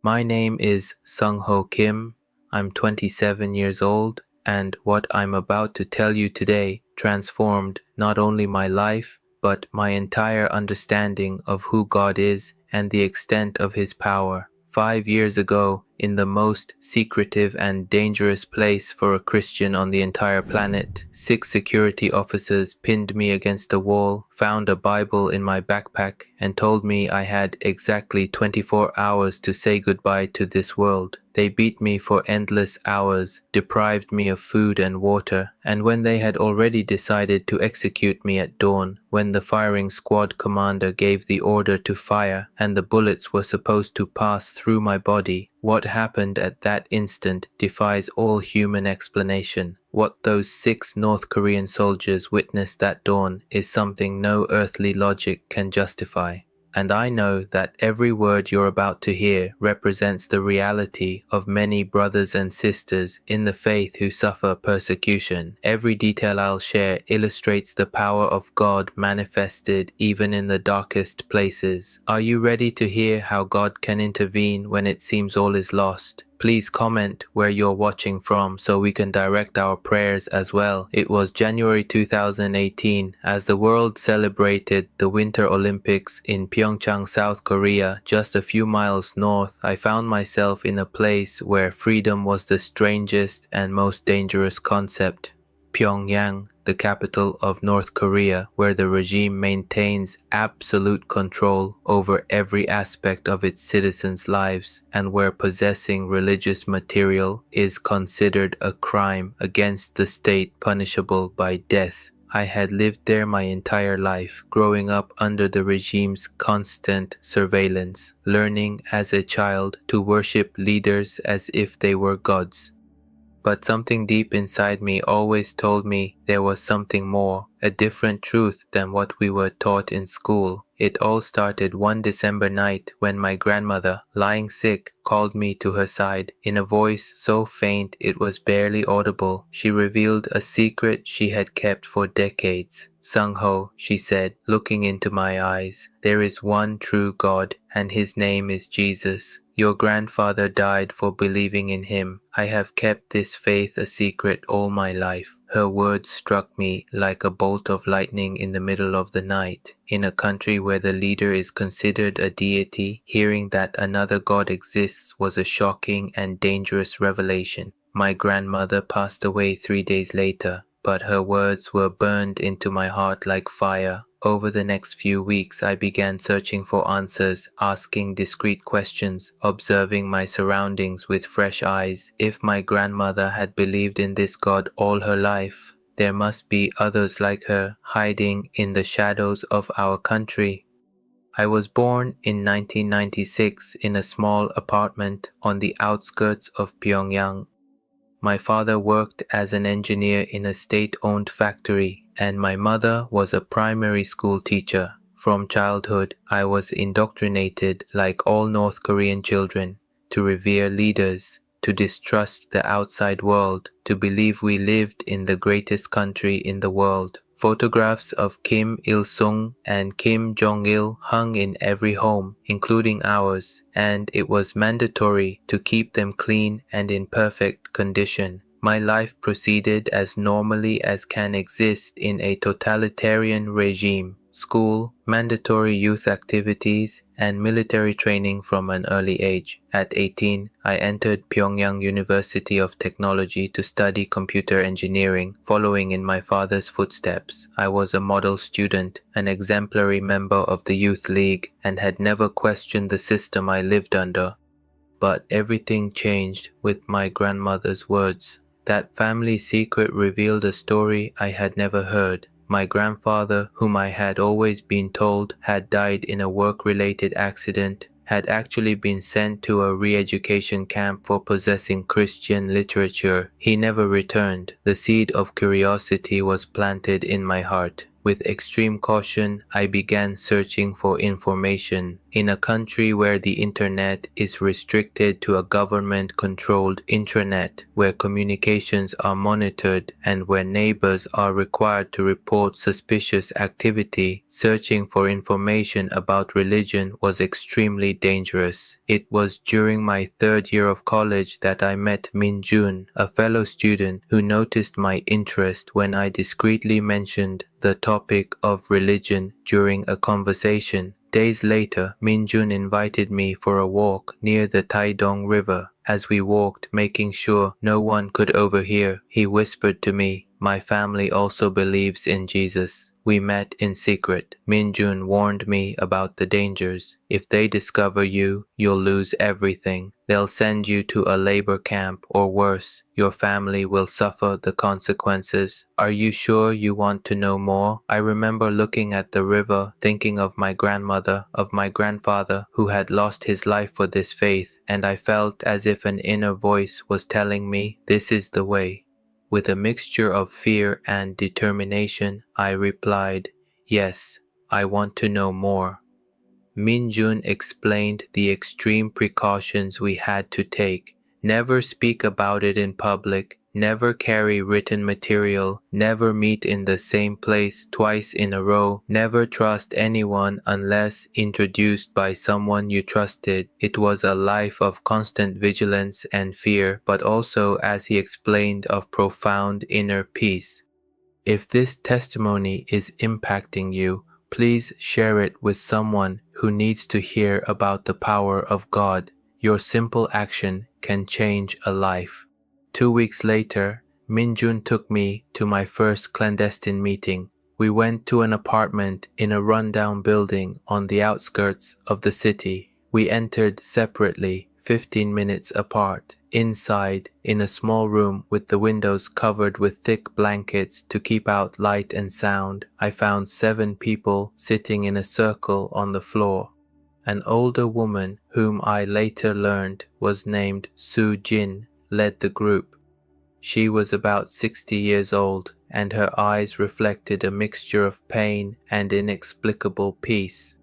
My name is Sung Ho Kim. I'm 27 years old, and what I'm about to tell you today transformed not only my life, but my entire understanding of who God is and the extent of His power. 5 years ago, in the most secretive and dangerous place for a Christian on the entire planet, 6 security officers pinned me against a wall, found a Bible in my backpack, and told me I had exactly 24 hours to say goodbye to this world. They beat me for endless hours, deprived me of food and water, and when they had already decided to execute me at dawn, when the firing squad commander gave the order to fire and the bullets were supposed to pass through my body, what happened at that instant defies all human explanation. What those 6 North Korean soldiers witnessed that dawn is something no earthly logic can justify. And I know that every word you're about to hear represents the reality of many brothers and sisters in the faith who suffer persecution. Every detail I'll share illustrates the power of God manifested even in the darkest places. Are you ready to hear how God can intervene when it seems all is lost? Please comment where you're watching from so we can direct our prayers as well. It was January 2018 as the world celebrated the Winter Olympics in Pyeongchang, South Korea. Just a few miles north, I found myself in a place where freedom was the strangest and most dangerous concept. Pyongyang, the capital of North Korea, where the regime maintains absolute control over every aspect of its citizens' lives and where possessing religious material is considered a crime against the state punishable by death. I had lived there my entire life, growing up under the regime's constant surveillance, learning as a child to worship leaders as if they were gods. But something deep inside me always told me there was something more, a different truth than what we were taught in school. It all started one December night when my grandmother, lying sick, called me to her side. In a voice so faint it was barely audible, she revealed a secret she had kept for decades. Sung Ho, she said, looking into my eyes, there is one true God, and His name is Jesus. Your grandfather died for believing in Him. I have kept this faith a secret all my life. Her words struck me like a bolt of lightning in the middle of the night. In a country where the leader is considered a deity, hearing that another God exists was a shocking and dangerous revelation. My grandmother passed away 3 days later, but her words were burned into my heart like fire. Over the next few weeks, I began searching for answers, asking discreet questions, observing my surroundings with fresh eyes. If my grandmother had believed in this God all her life, there must be others like her, hiding in the shadows of our country. I was born in 1996 in a small apartment on the outskirts of Pyongyang. My father worked as an engineer in a state-owned factory, and my mother was a primary school teacher. From childhood, I was indoctrinated, like all North Korean children, to revere leaders, to distrust the outside world, to believe we lived in the greatest country in the world. Photographs of Kim Il-sung and Kim Jong-il hung in every home, including ours, and it was mandatory to keep them clean and in perfect condition. My life proceeded as normally as can exist in a totalitarian regime. School, mandatory youth activities, and military training from an early age. At 18, I entered Pyongyang University of Technology to study computer engineering, following in my father's footsteps. I was a model student, an exemplary member of the Youth League, and had never questioned the system I lived under. But everything changed with my grandmother's words. That family secret revealed a story I had never heard. My grandfather, whom I had always been told had died in a work-related accident, had actually been sent to a re-education camp for possessing Christian literature. He never returned. The seed of curiosity was planted in my heart. With extreme caution, I began searching for information. In a country where the internet is restricted to a government-controlled intranet, where communications are monitored, and where neighbors are required to report suspicious activity, searching for information about religion was extremely dangerous. It was during my third year of college that I met Min Jun, a fellow student who noticed my interest when I discreetly mentioned the topic of religion during a conversation. Days later, Min Jun invited me for a walk near the Taidong River. As we walked, making sure no one could overhear, he whispered to me, "My family also believes in Jesus." We met in secret. Min Jun warned me about the dangers. If they discover you, you'll lose everything. They'll send you to a labor camp, or worse, your family will suffer the consequences. Are you sure you want to know more? I remember looking at the river, thinking of my grandmother, of my grandfather, who had lost his life for this faith, and I felt as if an inner voice was telling me, "This is the way." With a mixture of fear and determination, I replied, "Yes, I want to know more." Min Jun explained the extreme precautions we had to take. Never speak about it in public, never carry written material, never meet in the same place twice in a row, never trust anyone unless introduced by someone you trusted. It was a life of constant vigilance and fear, but also, as he explained, of profound inner peace. If this testimony is impacting you, please share it with someone who needs to hear about the power of God. Your simple action can change a life. 2 weeks later, Min Jun took me to my first clandestine meeting. We went to an apartment in a rundown building on the outskirts of the city. We entered separately, 15 minutes apart. Inside, in a small room with the windows covered with thick blankets to keep out light and sound, I found 7 people sitting in a circle on the floor. An older woman, whom I later learned was named Su Jin, led the group. She was about 60 years old, and her eyes reflected a mixture of pain and inexplicable peace.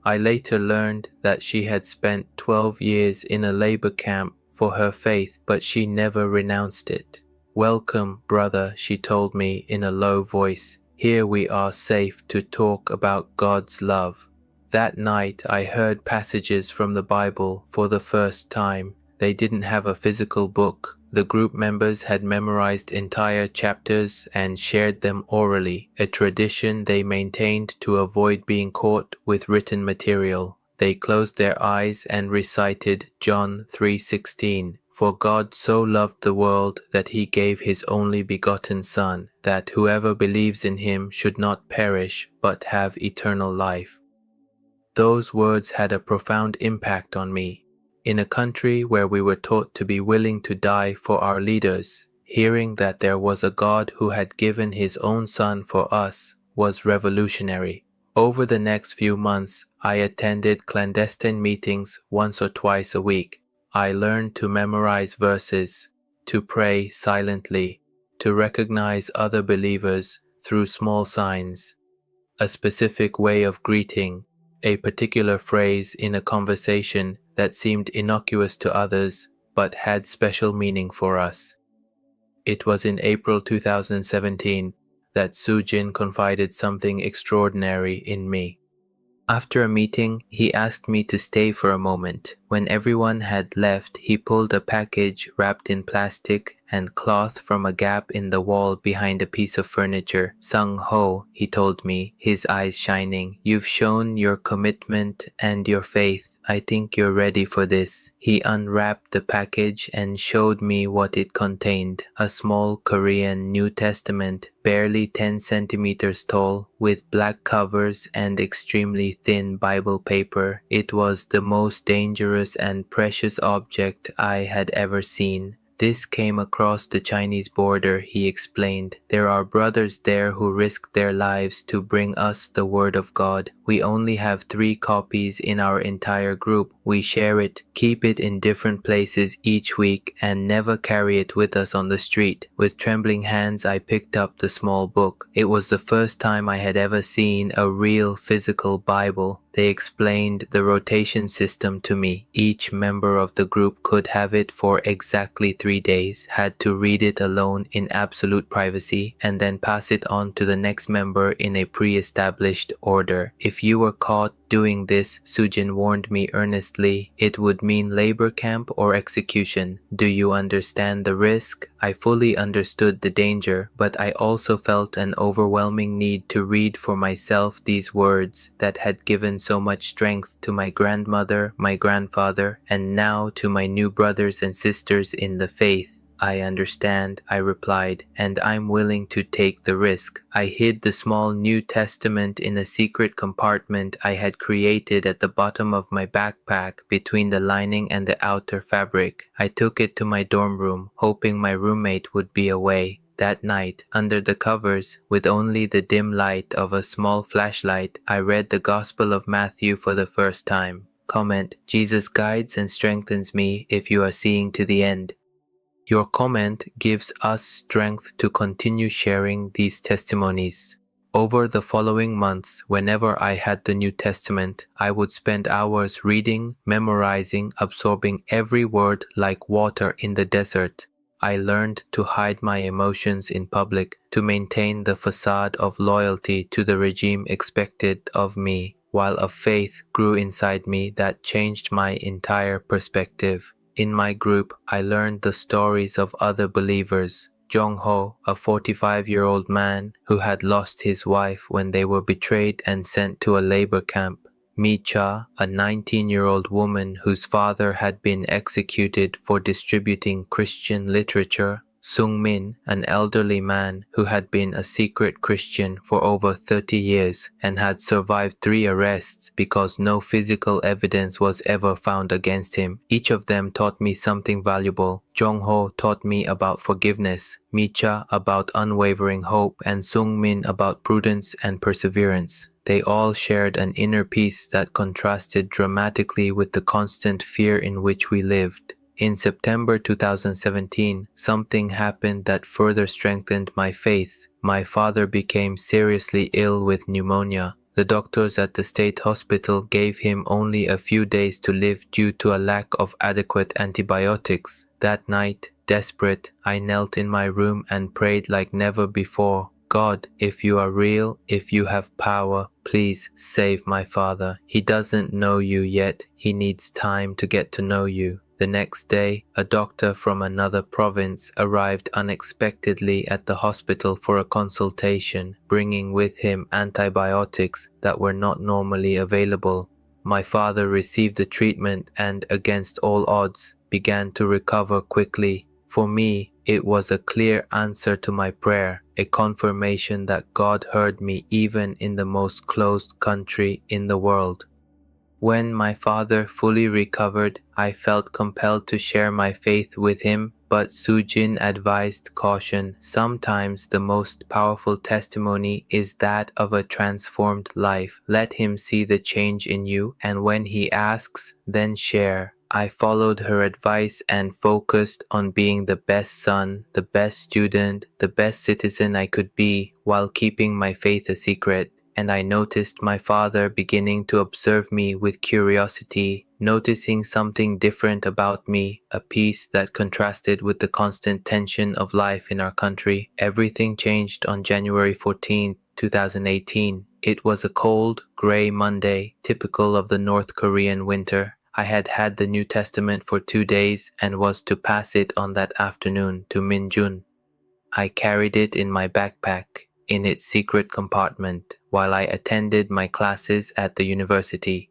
I later learned that she had spent 12 years in a labor camp for her faith, but she never renounced it. "Welcome, brother," she told me in a low voice. "Here we are safe to talk about God's love." That night I heard passages from the Bible for the first time. They didn't have a physical book. The group members had memorized entire chapters and shared them orally, a tradition they maintained to avoid being caught with written material. They closed their eyes and recited John 3:16, "For God so loved the world that he gave his only begotten Son, that whoever believes in him should not perish but have eternal life." Those words had a profound impact on me. In a country where we were taught to be willing to die for our leaders, hearing that there was a God who had given his own Son for us was revolutionary. Over the next few months, I attended clandestine meetings once or twice a week. I learned to memorize verses, to pray silently, to recognize other believers through small signs, a specific way of greeting, a particular phrase in a conversation that seemed innocuous to others but had special meaning for us. It was in April 2017 that Su Jin confided something extraordinary in me. After a meeting, he asked me to stay for a moment. When everyone had left, he pulled a package wrapped in plastic and cloth from a gap in the wall behind a piece of furniture. "Sung Ho," he told me, his eyes shining, "you've shown your commitment and your faith. I think you're ready for this." He unwrapped the package and showed me what it contained, a small Korean New Testament, barely 10 centimeters tall, with black covers and extremely thin Bible paper. It was the most dangerous and precious object I had ever seen. This came across the Chinese border, he explained. There are brothers there who risked their lives to bring us the word of God. We only have 3 copies in our entire group. We share it, keep it in different places each week, and never carry it with us on the street. With trembling hands, I picked up the small book. It was the first time I had ever seen a real physical Bible. They explained the rotation system to me. Each member of the group could have it for exactly 3 days, had to read it alone in absolute privacy, and then pass it on to the next member in a pre-established order. If you were caught doing this, Sujin warned me earnestly, it would mean labor camp or execution. Do you understand the risk? I fully understood the danger, but I also felt an overwhelming need to read for myself these words that had given so much strength to my grandmother, my grandfather, and now to my new brothers and sisters in the faith. I understand, I replied, and I'm willing to take the risk. I hid the small New Testament in a secret compartment I had created at the bottom of my backpack between the lining and the outer fabric. I took it to my dorm room, hoping my roommate would be away. That night, under the covers, with only the dim light of a small flashlight, I read the Gospel of Matthew for the first time. Comment: Jesus guides and strengthens me if you are seeing to the end. Your comment gives us strength to continue sharing these testimonies. Over the following months, whenever I had the New Testament, I would spend hours reading, memorizing, absorbing every word like water in the desert. I learned to hide my emotions in public, to maintain the facade of loyalty to the regime expected of me, while a faith grew inside me that changed my entire perspective. In my group, I learned the stories of other believers. Jong-ho, a 45-year-old man who had lost his wife when they were betrayed and sent to a labor camp. Mi-cha, a 19-year-old woman whose father had been executed for distributing Christian literature. Sung-min, an elderly man who had been a secret Christian for over 30 years and had survived 3 arrests because no physical evidence was ever found against him. Each of them taught me something valuable. Jong-ho taught me about forgiveness, Mi-cha about unwavering hope, and Sung-min about prudence and perseverance. They all shared an inner peace that contrasted dramatically with the constant fear in which we lived. In September 2017, something happened that further strengthened my faith. My father became seriously ill with pneumonia. The doctors at the state hospital gave him only a few days to live due to a lack of adequate antibiotics. That night, desperate, I knelt in my room and prayed like never before. God, if you are real, if you have power, please save my father. He doesn't know you yet. He needs time to get to know you. The next day, a doctor from another province arrived unexpectedly at the hospital for a consultation, bringing with him antibiotics that were not normally available. My father received the treatment and, against all odds, began to recover quickly. For me, it was a clear answer to my prayer, a confirmation that God heard me even in the most closed country in the world. When my father fully recovered, I felt compelled to share my faith with him, but Sujin advised caution. Sometimes the most powerful testimony is that of a transformed life. Let him see the change in you, and when he asks, then share. I followed her advice and focused on being the best son, the best student, the best citizen I could be, while keeping my faith a secret. And I noticed my father beginning to observe me with curiosity, noticing something different about me, a peace that contrasted with the constant tension of life in our country. Everything changed on January 14, 2018. It was a cold, gray Monday, typical of the North Korean winter. I had had the New Testament for 2 days and was to pass it on that afternoon to Minjun. I carried it in my backpack, in its secret compartment, while I attended my classes at the university.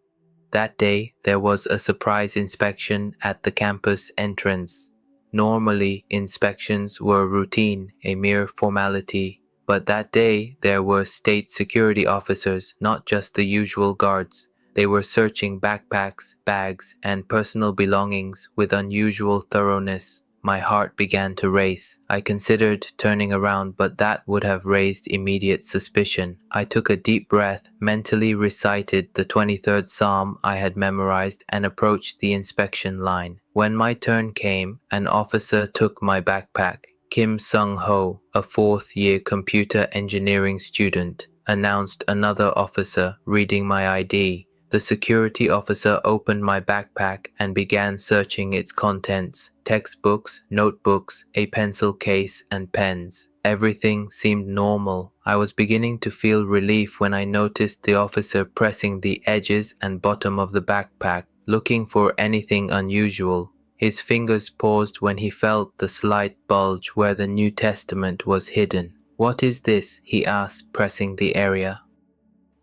That day, there was a surprise inspection at the campus entrance. Normally, inspections were routine, a mere formality. But that day, there were state security officers, not just the usual guards. They were searching backpacks, bags, and personal belongings with unusual thoroughness. My heart began to race. I considered turning around, but that would have raised immediate suspicion. I took a deep breath, mentally recited the 23rd Psalm I had memorized, and approached the inspection line. When my turn came, an officer took my backpack. Kim Sung-ho, a fourth-year computer engineering student, announced another officer, reading my ID. The security officer opened my backpack and began searching its contents: textbooks, notebooks, a pencil case, and pens. Everything seemed normal. I was beginning to feel relief when I noticed the officer pressing the edges and bottom of the backpack, looking for anything unusual. His fingers paused when he felt the slight bulge where the New Testament was hidden. "What is this?" he asked, pressing the area.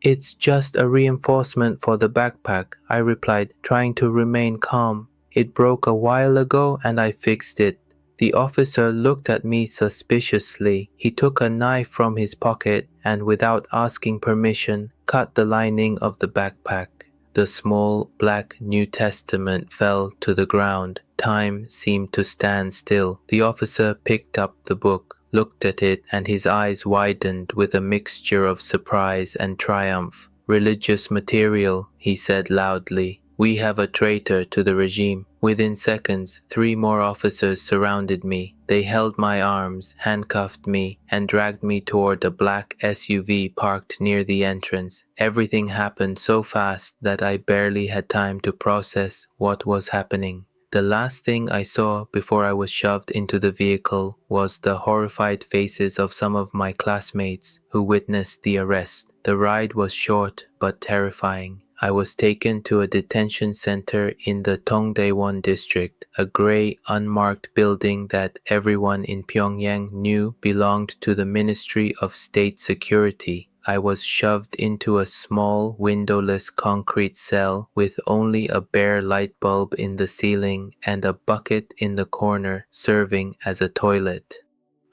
"It's just a reinforcement for the backpack," I replied, trying to remain calm. "It broke a while ago and I fixed it." The officer looked at me suspiciously. He took a knife from his pocket and, without asking permission, cut the lining of the backpack. The small black New Testament fell to the ground. Time seemed to stand still. The officer picked up the book, looked at it, and his eyes widened with a mixture of surprise and triumph. "Religious material," he said loudly. "We have a traitor to the regime." Within seconds, 3 more officers surrounded me. They held my arms, handcuffed me, and dragged me toward a black SUV parked near the entrance. Everything happened so fast that I barely had time to process what was happening. The last thing I saw before I was shoved into the vehicle was the horrified faces of some of my classmates who witnessed the arrest. The ride was short but terrifying. I was taken to a detention center in the Tongdaewon district, a gray, unmarked building that everyone in Pyongyang knew belonged to the Ministry of State Security. I was shoved into a small, windowless concrete cell with only a bare light bulb in the ceiling and a bucket in the corner serving as a toilet.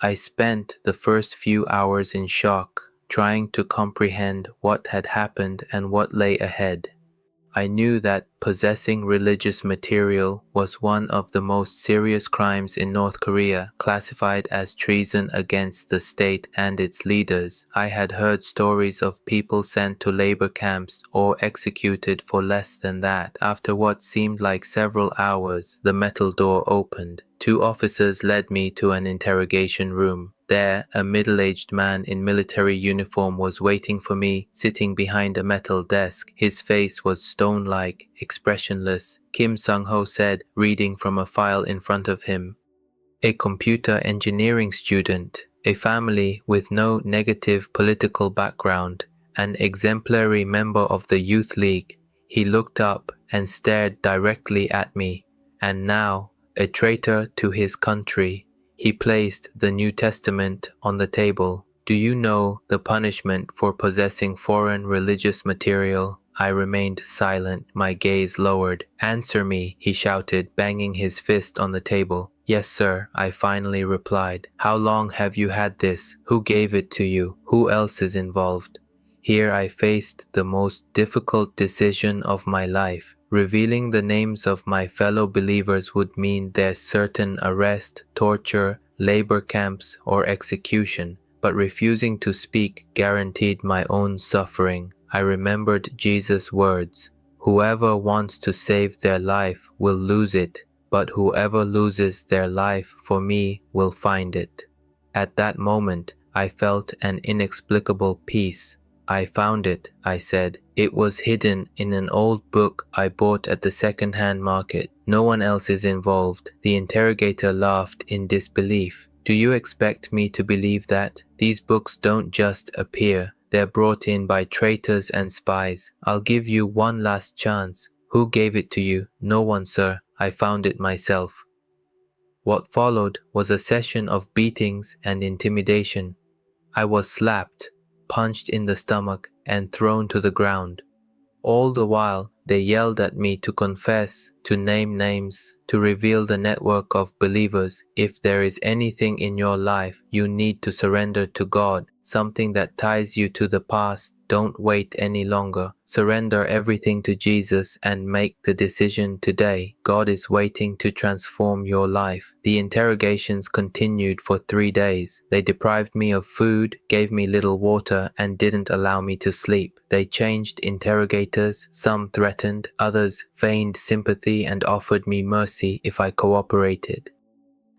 I spent the first few hours in shock, trying to comprehend what had happened and what lay ahead. I knew that possessing religious material was one of the most serious crimes in North Korea, classified as treason against the state and its leaders. I had heard stories of people sent to labor camps or executed for less than that. After what seemed like several hours, the metal door opened. 2 officers led me to an interrogation room. There, a middle-aged man in military uniform was waiting for me, sitting behind a metal desk. His face was stone-like, expressionless. Kim Sung-ho said, reading from a file in front of him. "A computer engineering student, a family with no negative political background, an exemplary member of the Youth League." He looked up and stared directly at me. "And now, a traitor to his country." He placed the New Testament on the table. "Do you know the punishment for possessing foreign religious material?" I remained silent, my gaze lowered. "Answer me," he shouted, banging his fist on the table. "Yes, sir," I finally replied. "How long have you had this? Who gave it to you? Who else is involved?" Here I faced the most difficult decision of my life. Revealing the names of my fellow believers would mean their certain arrest, torture, labor camps, or execution, but refusing to speak guaranteed my own suffering. I remembered Jesus' words, "Whoever wants to save their life will lose it, but whoever loses their life for me will find it." At that moment, I felt an inexplicable peace. "I found it," I said. "It was hidden in an old book I bought at the second-hand market. No one else is involved." The interrogator laughed in disbelief. "Do you expect me to believe that? These books don't just appear. They're brought in by traitors and spies. I'll give you one last chance. Who gave it to you?" "No one, sir. I found it myself." What followed was a session of beatings and intimidation. I was slapped, punched in the stomach, and thrown to the ground. All the while, they yelled at me to confess, to name names, to reveal the network of believers. "If there is anything in your life you need to surrender to God, something that ties you to the past, Don't wait any longer. Surrender everything to Jesus and make the decision today. God is waiting to transform your life. The interrogations continued for 3 days. They deprived me of food, gave me little water, and didn't allow me to sleep. They changed interrogators. Some threatened, others feigned sympathy and offered me mercy if I cooperated.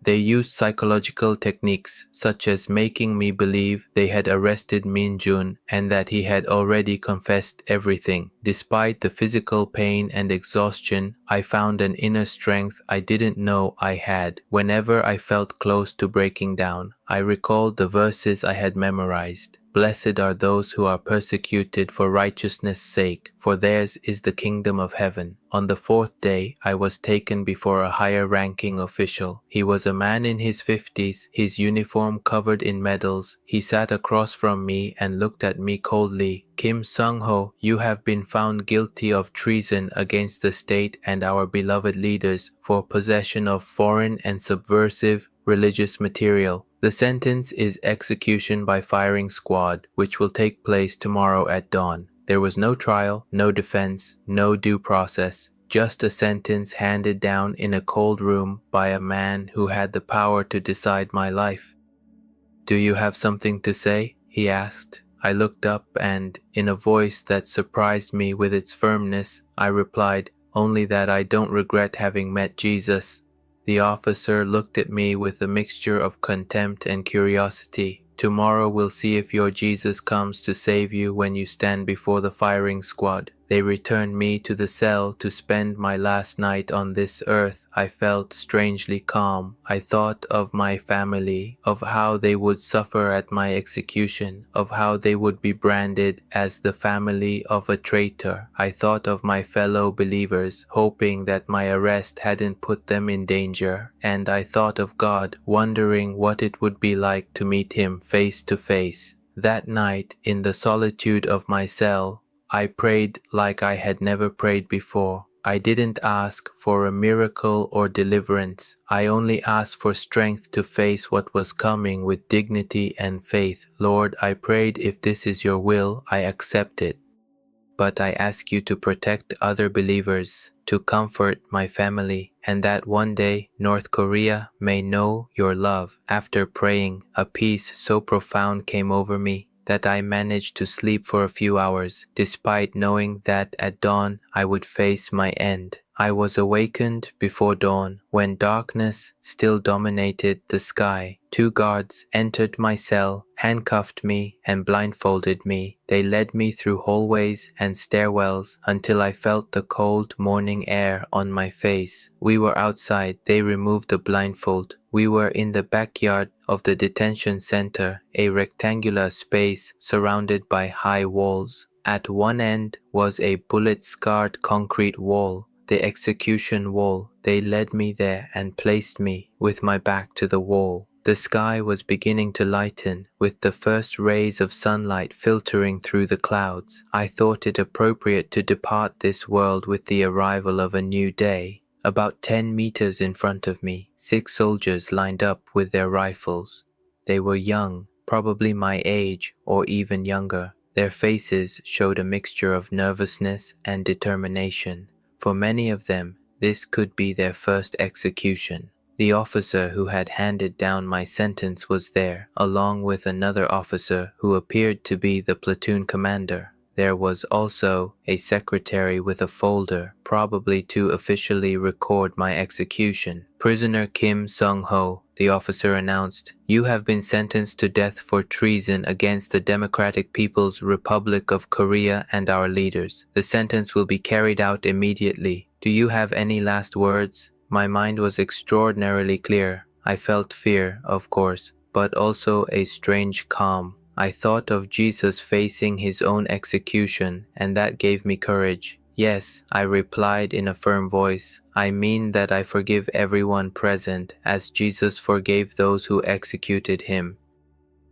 They used psychological techniques such as making me believe they had arrested Min Jun and that he had already confessed everything. Despite the physical pain and exhaustion, I found an inner strength I didn't know I had. Whenever I felt close to breaking down, I recalled the verses I had memorized. Blessed are those who are persecuted for righteousness' sake, for theirs is the kingdom of heaven. On the 4th day, I was taken before a higher-ranking official. He was a man in his 50s, his uniform covered in medals. He sat across from me and looked at me coldly. Kim Sung-ho, you have been found guilty of treason against the state and our beloved leaders for possession of foreign and subversive religious material. The sentence is execution by firing squad, which will take place tomorrow at dawn. There was no trial, no defense, no due process, just a sentence handed down in a cold room by a man who had the power to decide my life. "Do you have something to say?" he asked. I looked up and, in a voice that surprised me with its firmness, I replied, "Only that I don't regret having met Jesus." The officer looked at me with a mixture of contempt and curiosity. "Tomorrow we'll see if your Jesus comes to save you when you stand before the firing squad." They returned me to the cell to spend my last night on this earth. I felt strangely calm. I thought of my family, of how they would suffer at my execution, of how they would be branded as the family of a traitor. I thought of my fellow believers, hoping that my arrest hadn't put them in danger. And I thought of God, wondering what it would be like to meet Him face to face. That night, in the solitude of my cell, I prayed like I had never prayed before. I didn't ask for a miracle or deliverance. I only asked for strength to face what was coming with dignity and faith. "Lord," I prayed, "if this is your will, I accept it. But I ask you to protect other believers, to comfort my family, and that one day North Korea may know your love." After praying, a peace so profound came over me that I managed to sleep for a few hours, despite knowing that at dawn I would face my end. I was awakened before dawn, when darkness still dominated the sky. 2 guards entered my cell, handcuffed me, and blindfolded me. They led me through hallways and stairwells until I felt the cold morning air on my face. We were outside. They removed the blindfold. We were in the backyard of the detention center, a rectangular space surrounded by high walls. At one end was a bullet-scarred concrete wall, the execution wall. They led me there and placed me with my back to the wall. The sky was beginning to lighten, with the first rays of sunlight filtering through the clouds. I thought it appropriate to depart this world with the arrival of a new day. About 10 meters in front of me, 6 soldiers lined up with their rifles. They were young, probably my age or even younger. Their faces showed a mixture of nervousness and determination. For many of them, this could be their first execution. The officer who had handed down my sentence was there, along with another officer who appeared to be the platoon commander. There was also a secretary with a folder, probably to officially record my execution. "Prisoner Kim Sung-ho," the officer announced, "you have been sentenced to death for treason against the Democratic People's Republic of Korea and our leaders. The sentence will be carried out immediately. Do you have any last words?" My mind was extraordinarily clear. I felt fear, of course, but also a strange calm. I thought of Jesus facing his own execution, and that gave me courage. "Yes," I replied in a firm voice. "I mean that I forgive everyone present, as Jesus forgave those who executed him.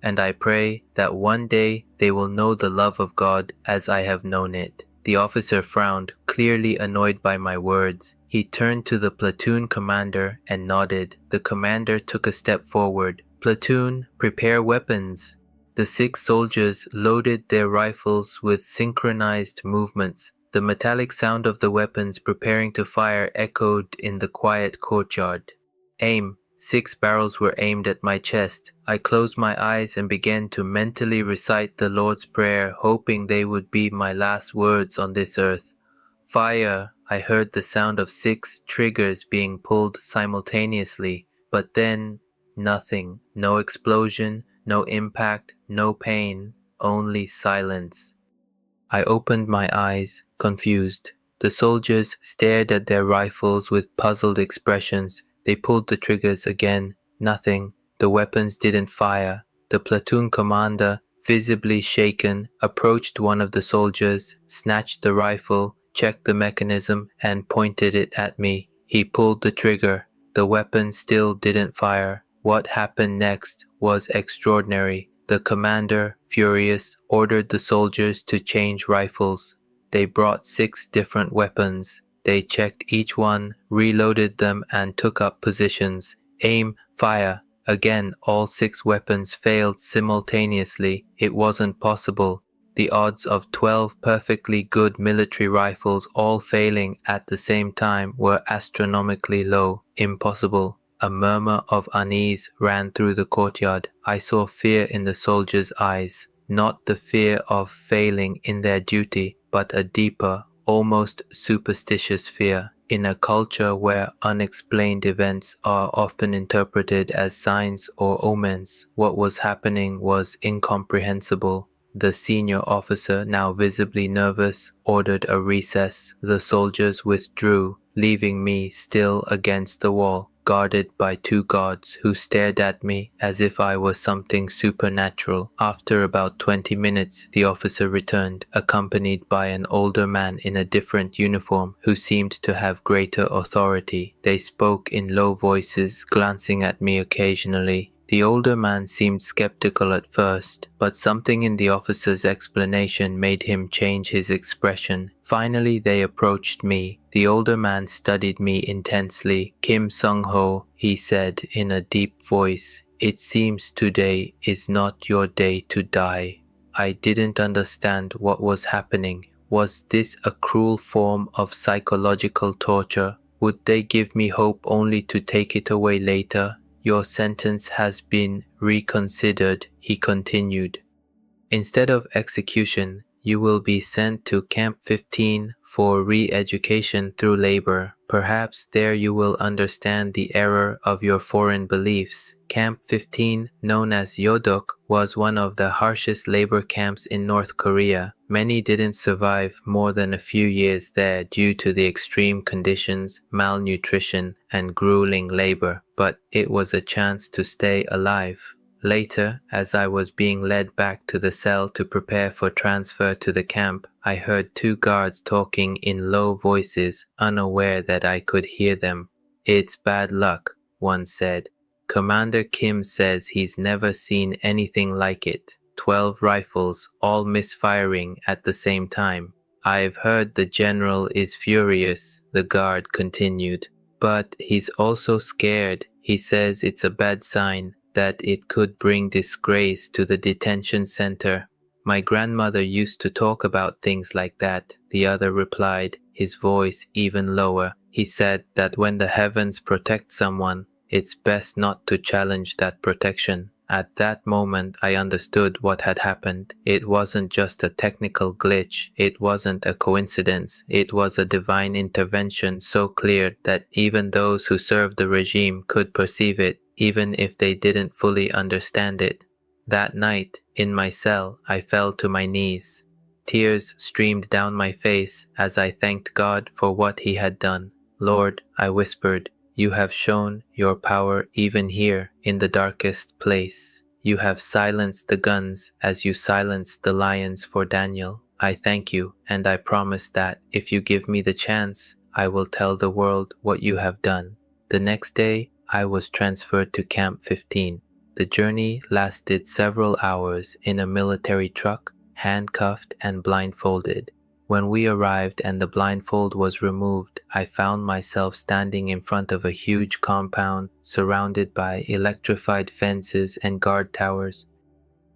And I pray that one day they will know the love of God as I have known it." The officer frowned, clearly annoyed by my words. He turned to the platoon commander and nodded. The commander took a step forward. "Platoon, prepare weapons." The 6 soldiers loaded their rifles with synchronized movements. The metallic sound of the weapons preparing to fire echoed in the quiet courtyard. Aim. 6 barrels were aimed at my chest. I closed my eyes and began to mentally recite the Lord's Prayer, hoping they would be my last words on this earth. Fire! I heard the sound of 6 triggers being pulled simultaneously, but then nothing. No explosion, no impact, no pain, only silence. I opened my eyes, confused. The soldiers stared at their rifles with puzzled expressions. They pulled the triggers again. Nothing. The weapons didn't fire. The platoon commander, visibly shaken, approached one of the soldiers, snatched the rifle, checked the mechanism, and pointed it at me. He pulled the trigger. The weapon still didn't fire. What happened next was extraordinary. The commander, furious, ordered the soldiers to change rifles. They brought 6 different weapons. They checked each one, reloaded them, and took up positions. Aim, fire. Again, all 6 weapons failed simultaneously. It wasn't possible. The odds of 12 perfectly good military rifles all failing at the same time were astronomically low. Impossible. A murmur of unease ran through the courtyard. I saw fear in the soldiers' eyes, not the fear of failing in their duty, but a deeper, almost superstitious fear. In a culture where unexplained events are often interpreted as signs or omens, what was happening was incomprehensible. The senior officer, now visibly nervous, ordered a recess. The soldiers withdrew, leaving me still against the wall, guarded by 2 guards who stared at me as if I was something supernatural. After about 20 minutes, the officer returned, accompanied by an older man in a different uniform who seemed to have greater authority. They spoke in low voices, glancing at me occasionally. The older man seemed skeptical at first, but something in the officer's explanation made him change his expression. Finally, they approached me. The older man studied me intensely. Kim Sung-ho, he said in a deep voice, "It seems today is not your day to die." I didn't understand what was happening. Was this a cruel form of psychological torture? Would they give me hope only to take it away later? "Your sentence has been reconsidered," he continued. "Instead of execution, you will be sent to Camp 15 for re-education through labor. Perhaps there you will understand the error of your foreign beliefs." Camp 15, known as Yodok, was one of the harshest labor camps in North Korea. Many didn't survive more than a few years there due to the extreme conditions, malnutrition, and grueling labor, but it was a chance to stay alive. Later, as I was being led back to the cell to prepare for transfer to the camp, I heard 2 guards talking in low voices, unaware that I could hear them. "It's bad luck," one said. "Commander Kim says he's never seen anything like it. 12 rifles, all misfiring at the same time. I've heard the general is furious," the guard continued. "But he's also scared. He says it's a bad sign, that it could bring disgrace to the detention center." "My grandmother used to talk about things like that," the other replied, his voice even lower. "He said that when the heavens protect someone, it's best not to challenge that protection." At that moment, I understood what had happened. It wasn't just a technical glitch. It wasn't a coincidence. It was a divine intervention so clear that even those who served the regime could perceive it, even if they didn't fully understand it. That night, in my cell, I fell to my knees. Tears streamed down my face as I thanked God for what He had done. "Lord," I whispered, "you have shown your power even here in the darkest place. You have silenced the guns as you silenced the lions for Daniel. I thank you, and I promise that if you give me the chance, I will tell the world what you have done." The next day, I was transferred to Camp 15. The journey lasted several hours in a military truck, handcuffed and blindfolded. When we arrived and the blindfold was removed, I found myself standing in front of a huge compound surrounded by electrified fences and guard towers.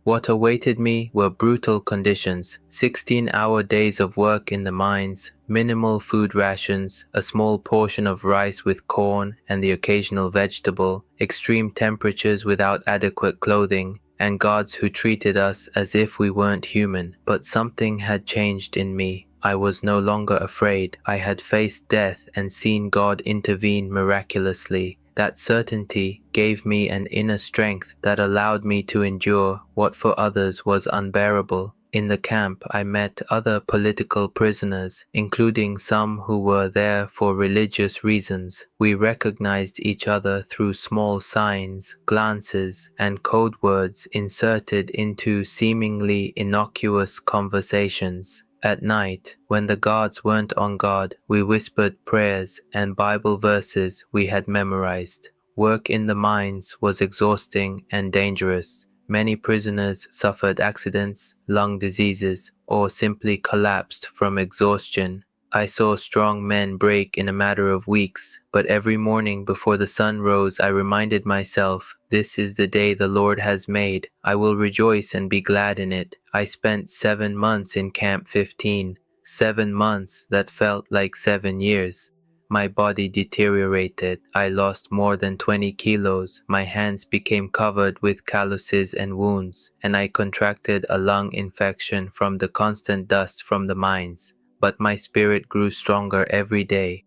What awaited me were brutal conditions, 16-hour days of work in the mines, minimal food rations, a small portion of rice with corn and the occasional vegetable, extreme temperatures without adequate clothing, and guards who treated us as if we weren't human. But something had changed in me. I was no longer afraid. I had faced death and seen God intervene miraculously. That certainty gave me an inner strength that allowed me to endure what for others was unbearable. In the camp, I met other political prisoners, including some who were there for religious reasons. We recognized each other through small signs, glances, and code words inserted into seemingly innocuous conversations. At night, when the guards weren't on guard, we whispered prayers and Bible verses we had memorized. Work in the mines was exhausting and dangerous. Many prisoners suffered accidents, lung diseases, or simply collapsed from exhaustion. I saw strong men break in a matter of weeks, but every morning before the sun rose I reminded myself, this is the day the Lord has made. I will rejoice and be glad in it. I spent 7 months in Camp 15, 7 months that felt like 7 years. My body deteriorated. I lost more than 20 kilos. My hands became covered with calluses and wounds, and I contracted a lung infection from the constant dust from the mines. But my spirit grew stronger every day.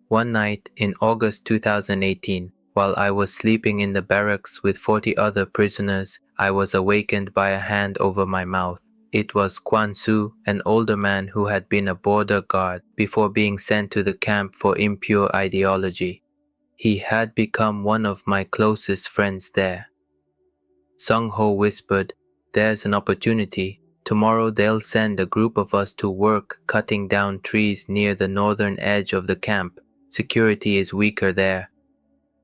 One night in August 2018, while I was sleeping in the barracks with 40 other prisoners, I was awakened by a hand over my mouth. It was Quan Su, an older man who had been a border guard before being sent to the camp for impure ideology. He had become one of my closest friends there. Sung Ho whispered, "There's an opportunity. Tomorrow they'll send a group of us to work cutting down trees near the northern edge of the camp. Security is weaker there.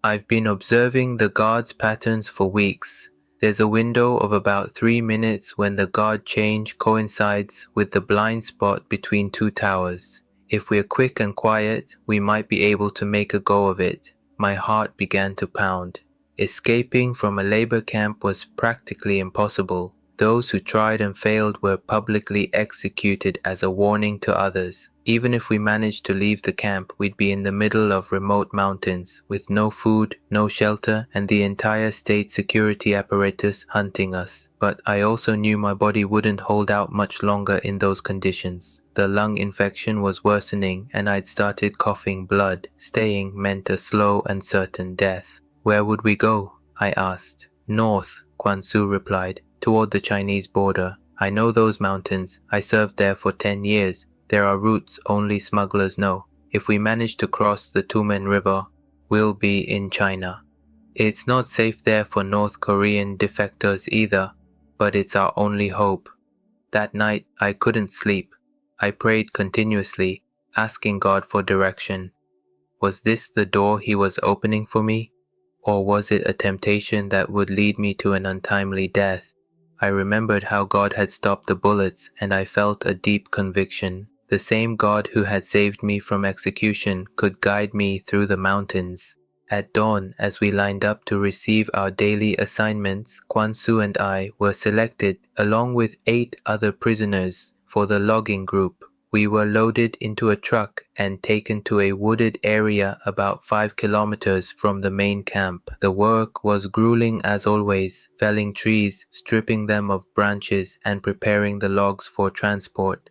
I've been observing the guards' patterns for weeks. There's a window of about 3 minutes when the guard change coincides with the blind spot between two towers. If we're quick and quiet, we might be able to make a go of it." My heart began to pound. Escaping from a labor camp was practically impossible. Those who tried and failed were publicly executed as a warning to others. Even if we managed to leave the camp, we'd be in the middle of remote mountains, with no food, no shelter, and the entire state security apparatus hunting us. But I also knew my body wouldn't hold out much longer in those conditions. The lung infection was worsening, and I'd started coughing blood. Staying meant a slow and certain death. "Where would we go?" I asked. "North," Quan Su replied, "toward the Chinese border. I know those mountains. I served there for 10 years. There are routes only smugglers know. If we manage to cross the Tumen River, we'll be in China. It's not safe there for North Korean defectors either, but it's our only hope." That night, I couldn't sleep. I prayed continuously, asking God for direction. Was this the door He was opening for me? Or was it a temptation that would lead me to an untimely death? I remembered how God had stopped the bullets, and I felt a deep conviction. The same God who had saved me from execution could guide me through the mountains. At dawn, as we lined up to receive our daily assignments, Quan Su and I were selected, along with 8 other prisoners, for the logging group. We were loaded into a truck and taken to a wooded area about 5 kilometers from the main camp. The work was grueling as always, felling trees, stripping them of branches, and preparing the logs for transport.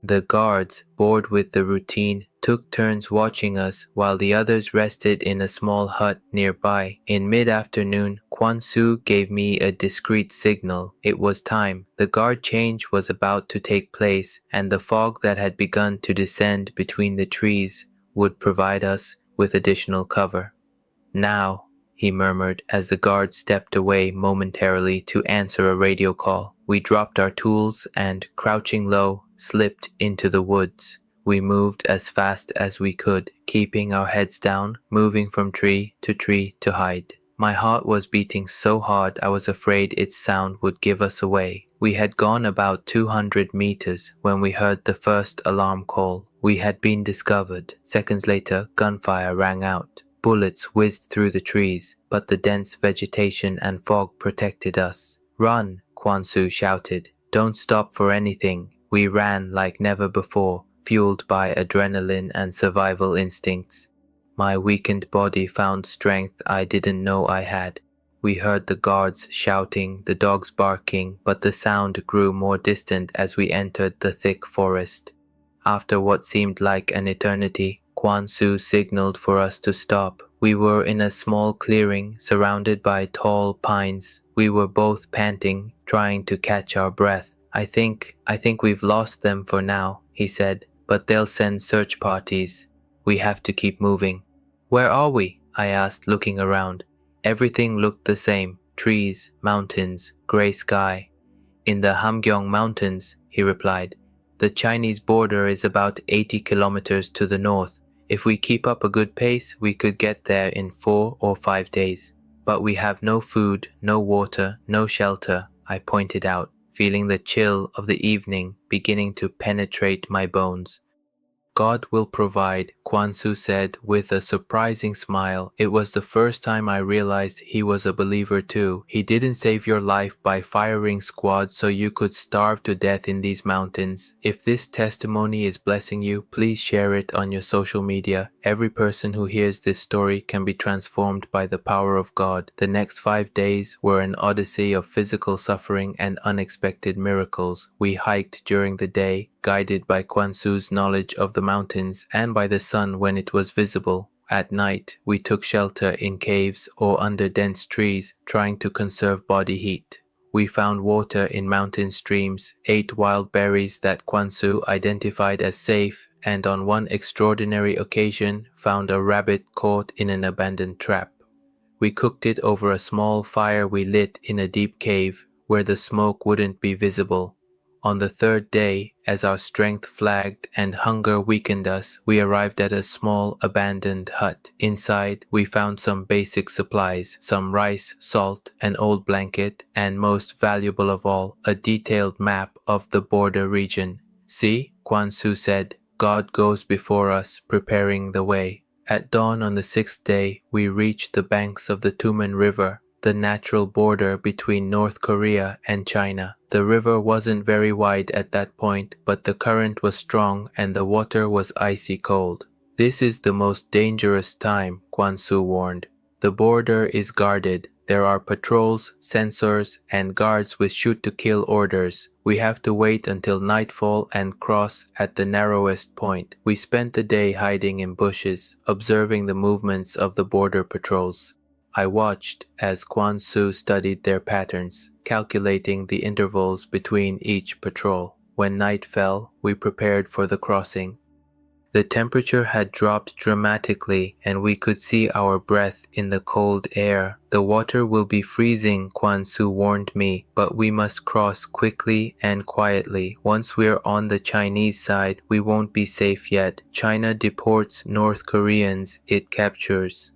The guards, bored with the routine, took turns watching us while the others rested in a small hut nearby. In mid-afternoon, Quan Su gave me a discreet signal. It was time. The guard change was about to take place, and the fog that had begun to descend between the trees would provide us with additional cover. "Now," he murmured as the guard stepped away momentarily to answer a radio call. We dropped our tools and, crouching low, slipped into the woods. We moved as fast as we could, keeping our heads down, moving from tree to hide. My heart was beating so hard I was afraid its sound would give us away. We had gone about 200 meters when we heard the first alarm call. We had been discovered. Seconds later, gunfire rang out. Bullets whizzed through the trees, but the dense vegetation and fog protected us. "Run!" Quan Su shouted. Don't stop for anything. We ran like never before, fueled by adrenaline and survival instincts. My weakened body found strength I didn't know I had. We heard the guards shouting, the dogs barking, but the sound grew more distant as we entered the thick forest. After what seemed like an eternity, Quan Su signaled for us to stop. We were in a small clearing surrounded by tall pines. We were both panting, trying to catch our breath. I think we've lost them for now, he said, but they'll send search parties. We have to keep moving. Where are we? I asked, looking around. Everything looked the same. Trees, mountains, gray sky. In the Hamgyong Mountains, he replied. The Chinese border is about 80 kilometers to the north. If we keep up a good pace, we could get there in 4 or 5 days. But we have no food, no water, no shelter, I pointed out, feeling the chill of the evening beginning to penetrate my bones. God will provide, Quan Su said with a surprising smile. It was the first time I realized he was a believer too. He didn't save your life by firing squads so you could starve to death in these mountains. If this testimony is blessing you, please share it on your social media. Every person who hears this story can be transformed by the power of God. The next 5 days were an odyssey of physical suffering and unexpected miracles. We hiked during the day, guided by Quan Su's knowledge of the mountains and by the sun when it was visible. At night, we took shelter in caves or under dense trees, trying to conserve body heat. We found water in mountain streams, ate wild berries that Quan Su identified as safe, and on one extraordinary occasion found a rabbit caught in an abandoned trap. We cooked it over a small fire we lit in a deep cave where the smoke wouldn't be visible. On the third day, as our strength flagged and hunger weakened us, we arrived at a small abandoned hut. Inside, we found some basic supplies, some rice, salt, an old blanket, and most valuable of all, a detailed map of the border region. See, Quan Su said, God goes before us, preparing the way. At dawn on the 6th day, we reached the banks of the Tumen River, the natural border between North Korea and China. The river wasn't very wide at that point, but the current was strong and the water was icy cold. This is the most dangerous time, Quan Su warned. The border is guarded. There are patrols, sensors, and guards with shoot-to-kill orders. We have to wait until nightfall and cross at the narrowest point. We spent the day hiding in bushes, observing the movements of the border patrols. I watched as Quan Su studied their patterns, calculating the intervals between each patrol. When night fell, we prepared for the crossing. The temperature had dropped dramatically and we could see our breath in the cold air. The water will be freezing, Quan Su warned me, but we must cross quickly and quietly. Once we're on the Chinese side, we won't be safe yet. China deports North Koreans it captures.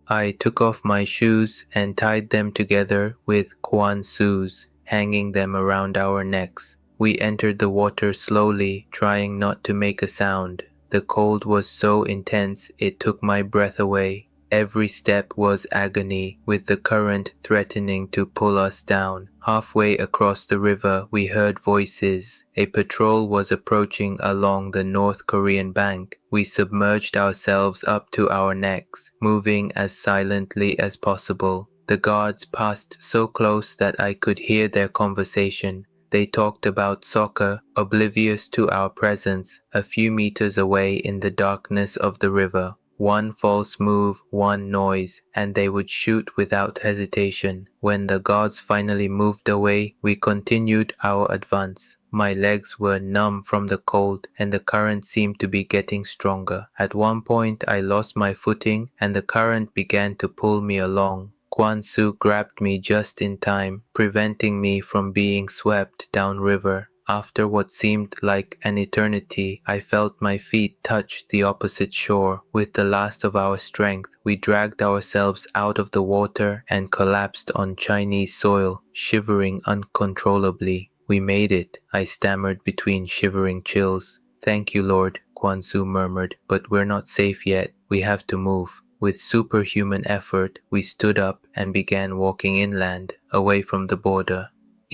I took off my shoes and tied them together with Quan Su's, hanging them around our necks. We entered the water slowly, trying not to make a sound. The cold was so intense it took my breath away. Every step was agony, with the current threatening to pull us down. Halfway across the river, we heard voices. A patrol was approaching along the North Korean bank. We submerged ourselves up to our necks, moving as silently as possible. The guards passed so close that I could hear their conversation. They talked about soccer, oblivious to our presence, a few meters away in the darkness of the river. One false move, one noise, and they would shoot without hesitation. When the guards finally moved away, we continued our advance. My legs were numb from the cold, and the current seemed to be getting stronger. At one point, I lost my footing, and the current began to pull me along. Quan Su grabbed me just in time, preventing me from being swept downriver. After what seemed like an eternity, I felt my feet touch the opposite shore. With the last of our strength, we dragged ourselves out of the water and collapsed on Chinese soil, shivering uncontrollably. We made it, I stammered between shivering chills. Thank you, Lord, Quan Su murmured, but we're not safe yet. We have to move. With superhuman effort, we stood up and began walking inland, away from the border.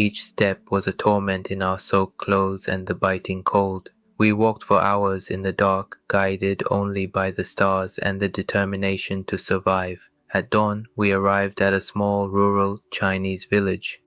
Each step was a torment in our soaked clothes and the biting cold. We walked for hours in the dark, guided only by the stars and the determination to survive. At dawn, we arrived at a small rural Chinese village.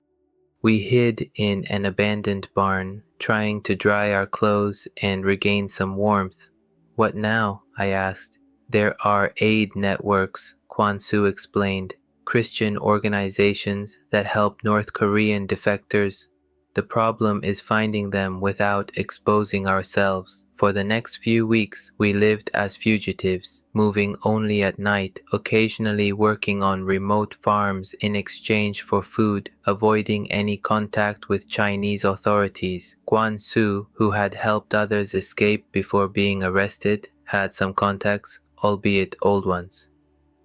We hid in an abandoned barn, trying to dry our clothes and regain some warmth. What now? I asked. There are aid networks, Kwan Su explained, Christian organizations that help North Korean defectors. The problem is finding them without exposing ourselves. For the next few weeks, we lived as fugitives, moving only at night, occasionally working on remote farms in exchange for food, avoiding any contact with Chinese authorities. Kwan Su, who had helped others escape before being arrested, had some contacts, albeit old ones.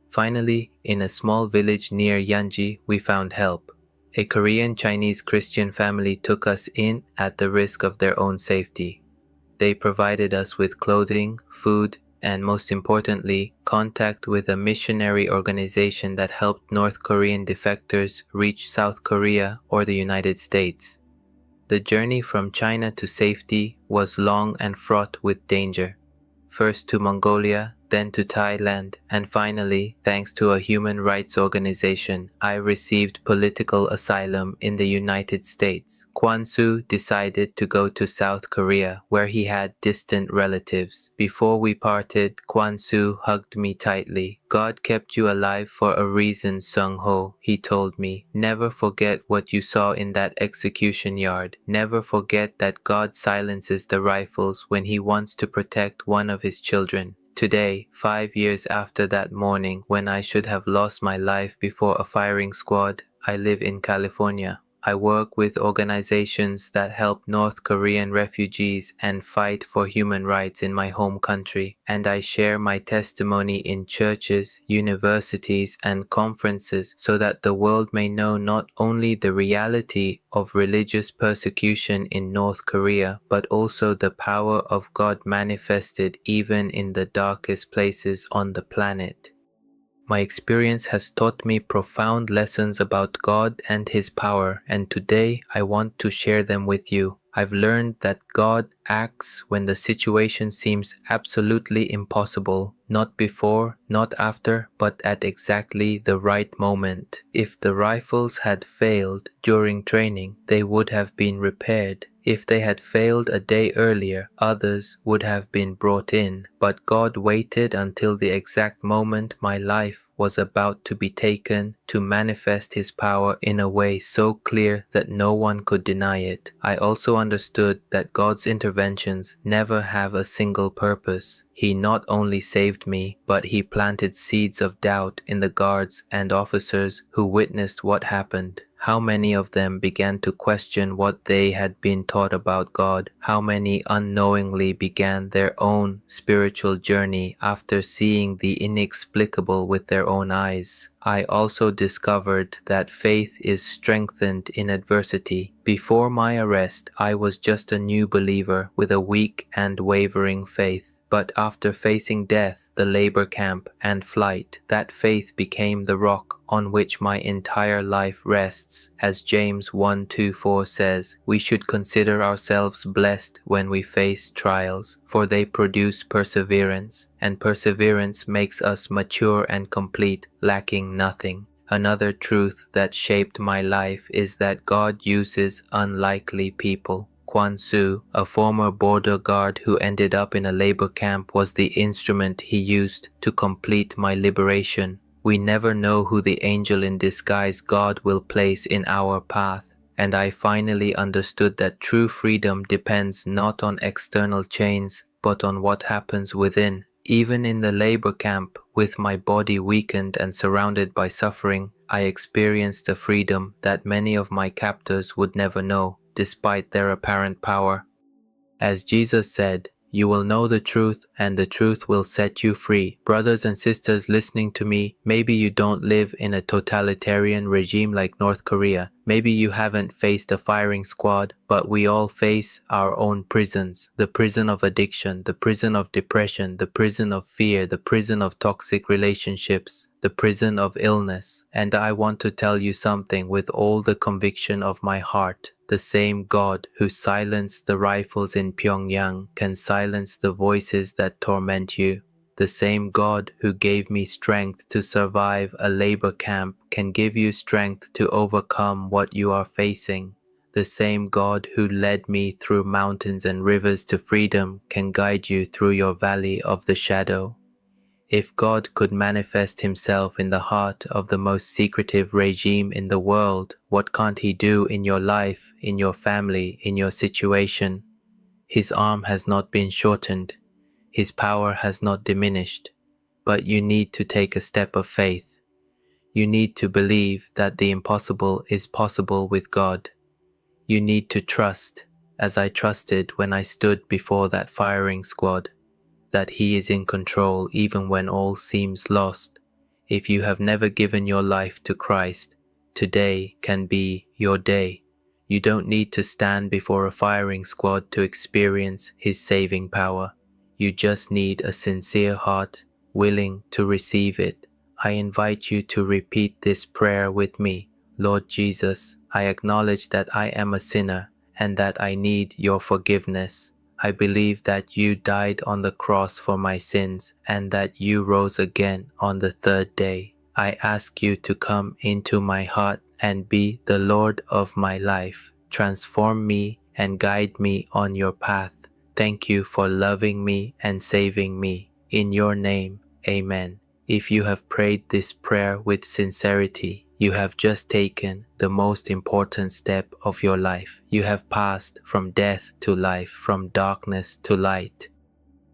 Finally, in a small village near Yanji, we found help. A Korean Chinese Christian family took us in at the risk of their own safety. They provided us with clothing, food, and most importantly, contact with a missionary organization that helped North Korean defectors reach South Korea or the United States. The journey from China to safety was long and fraught with danger. First to Mongolia, then to Thailand, and finally, thanks to a human rights organization, I received political asylum in the United States. Kwan Su decided to go to South Korea, where he had distant relatives. Before we parted, Kwan Su hugged me tightly. God kept you alive for a reason, Sung Ho, he told me. Never forget what you saw in that execution yard. Never forget that God silences the rifles when he wants to protect one of his children. Today, 5 years after that morning when I should have lost my life before a firing squad, I live in California. I work with organizations that help North Korean refugees and fight for human rights in my home country, and I share my testimony in churches, universities, and conferences so that the world may know not only the reality of religious persecution in North Korea, but also the power of God manifested even in the darkest places on the planet. My experience has taught me profound lessons about God and His power, and today I want to share them with you. I've learned that God acts when the situation seems absolutely impossible, not before, not after, but at exactly the right moment. If the rifles had failed during training, they would have been repaired. If they had failed a day earlier, others would have been brought in, but God waited until the exact moment my life was about to be taken to manifest His power in a way so clear that no one could deny it. I also understood that God's interventions never have a single purpose. He not only saved me, but He planted seeds of doubt in the guards and officers who witnessed what happened. How many of them began to question what they had been taught about God? How many unknowingly began their own spiritual journey after seeing the inexplicable with their own eyes? I also discovered that faith is strengthened in adversity. Before my arrest, I was just a new believer with a weak and wavering faith. But after facing death, the labor camp, and flight, that faith became the rock on which my entire life rests. As James 1:2-4 says, we should consider ourselves blessed when we face trials, for they produce perseverance, and perseverance makes us mature and complete, lacking nothing. Another truth that shaped my life is that God uses unlikely people. Kwan Su, a former border guard who ended up in a labor camp, was the instrument he used to complete my liberation. We never know who the angel in disguise God will place in our path, and I finally understood that true freedom depends not on external chains, but on what happens within. Even in the labor camp, with my body weakened and surrounded by suffering, I experienced a freedom that many of my captors would never know, despite their apparent power. As Jesus said, "You will know the truth, and the truth will set you free." Brothers and sisters listening to me, maybe you don't live in a totalitarian regime like North Korea. Maybe you haven't faced a firing squad, but we all face our own prisons. The prison of addiction, the prison of depression, the prison of fear, the prison of toxic relationships, the prison of illness. And I want to tell you something with all the conviction of my heart. The same God who silenced the rifles in Pyongyang can silence the voices that torment you. The same God who gave me strength to survive a labor camp can give you strength to overcome what you are facing. The same God who led me through mountains and rivers to freedom can guide you through your valley of the shadow. If God could manifest himself in the heart of the most secretive regime in the world, what can't he do in your life, in your family, in your situation? His arm has not been shortened. His power has not diminished, but you need to take a step of faith. You need to believe that the impossible is possible with God. You need to trust, as I trusted when I stood before that firing squad, that He is in control even when all seems lost. If you have never given your life to Christ, today can be your day. You don't need to stand before a firing squad to experience His saving power. You just need a sincere heart, willing to receive it. I invite you to repeat this prayer with me. Lord Jesus, I acknowledge that I am a sinner and that I need your forgiveness. I believe that you died on the cross for my sins and that you rose again on the third day. I ask you to come into my heart and be the Lord of my life. Transform me and guide me on your path. Thank you for loving me and saving me. In your name, amen. If you have prayed this prayer with sincerity, you have just taken the most important step of your life. You have passed from death to life, from darkness to light.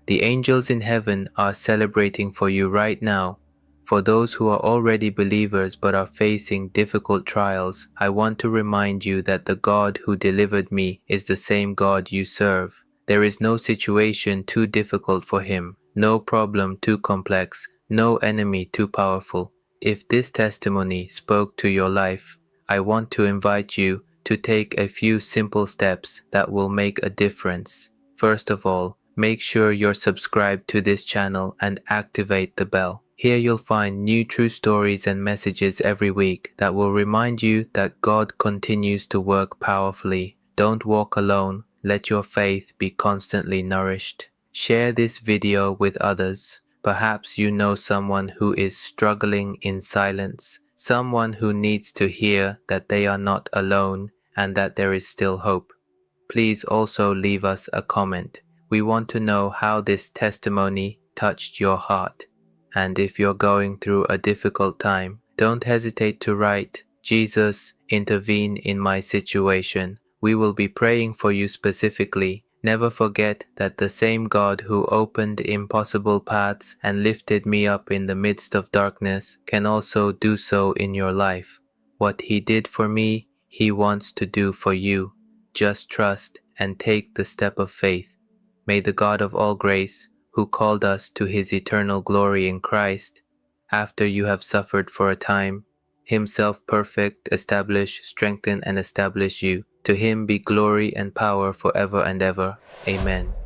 The angels in heaven are celebrating for you right now. For those who are already believers but are facing difficult trials, I want to remind you that the God who delivered me is the same God you serve. There is no situation too difficult for Him, no problem too complex, no enemy too powerful. If this testimony spoke to your life, I want to invite you to take a few simple steps that will make a difference. First of all, make sure you're subscribed to this channel and activate the bell. Here you'll find new true stories and messages every week that will remind you that God continues to work powerfully. Don't walk alone. Let your faith be constantly nourished. Share this video with others. Perhaps you know someone who is struggling in silence, someone who needs to hear that they are not alone and that there is still hope. Please also leave us a comment. We want to know how this testimony touched your heart. And if you're going through a difficult time, don't hesitate to write, "Jesus, intervene in my situation." We will be praying for you specifically. Never forget that the same God who opened impossible paths and lifted me up in the midst of darkness can also do so in your life. What He did for me, He wants to do for you. Just trust and take the step of faith. May the God of all grace, who called us to His eternal glory in Christ, after you have suffered for a time, Himself perfect, establish, strengthen, and establish you. To Him be glory and power forever and ever. Amen.